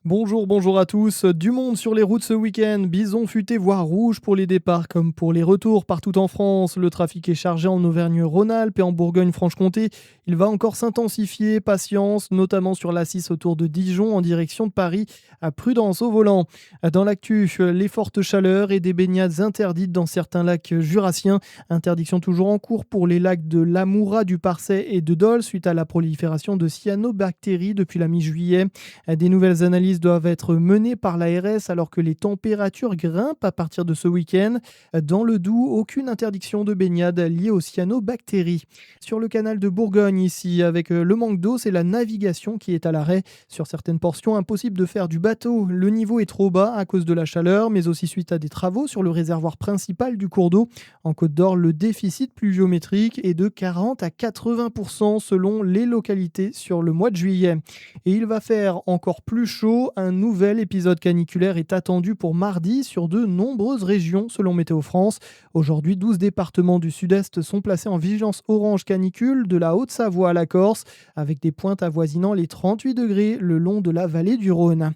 Bonjour à tous. Du monde sur les routes ce week-end. Bison futé, voire rouge pour les départs comme pour les retours partout en France. Le trafic est chargé en Auvergne-Rhône-Alpes et en Bourgogne-Franche-Comté. Il va encore s'intensifier. Patience, notamment sur l'A6 autour de Dijon en direction de Paris. À prudence au volant. Dans l'actu, les fortes chaleurs et des baignades interdites dans certains lacs jurassiens. Interdiction toujours en cours pour les lacs de l'Amoura, du Parçay et de Dole suite à la prolifération de cyanobactéries depuis la mi-juillet. Des nouvelles analyses doivent être menées par l'ARS alors que les températures grimpent à partir de ce week-end. Dans le Doubs, aucune interdiction de baignade liée aux cyanobactéries. Sur le canal de Bourgogne ici, avec le manque d'eau, c'est la navigation qui est à l'arrêt. Sur certaines portions, impossible de faire du bateau. Le niveau est trop bas à cause de la chaleur, mais aussi suite à des travaux sur le réservoir principal du cours d'eau. En Côte d'Or, le déficit pluviométrique est de 40 à 80% selon les localités sur le mois de juillet. Et il va faire encore plus chaud. Un nouvel épisode caniculaire est attendu pour mardi sur de nombreuses régions selon Météo France. Aujourd'hui, 12 départements du sud-est sont placés en vigilance orange canicule, de la Haute-Savoie à la Corse, avec des pointes avoisinant les 38 degrés le long de la vallée du Rhône.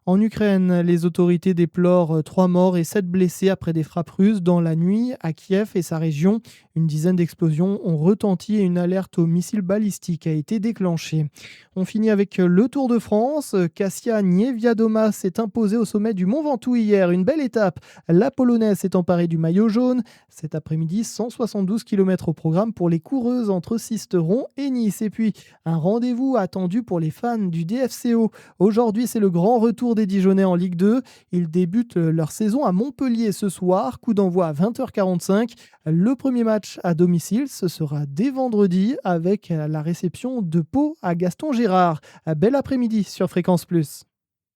En Ukraine, les autorités déplorent 3 morts et 7 blessés après des frappes russes dans la nuit à Kiev et sa région. Une dizaine d'explosions ont retenti et une alerte aux missiles balistiques a été déclenchée. On finit avec le Tour de France. Kassia Niewiadoma s'est imposée au sommet du Mont Ventoux hier. Une belle étape. La Polonaise s'est emparée du maillot jaune. Cet après-midi, 172 km au programme pour les coureuses entre Sisteron et Nice. Et puis, un rendez-vous attendu pour les fans du DFCO. Aujourd'hui, c'est le grand retour des Dijonais en Ligue 2. Ils débutent leur saison à Montpellier ce soir. Coup d'envoi à 20h45. Le premier match à domicile, ce sera dès vendredi avec la réception de Pau à Gaston Gérard. Bel après-midi sur Fréquence Plus.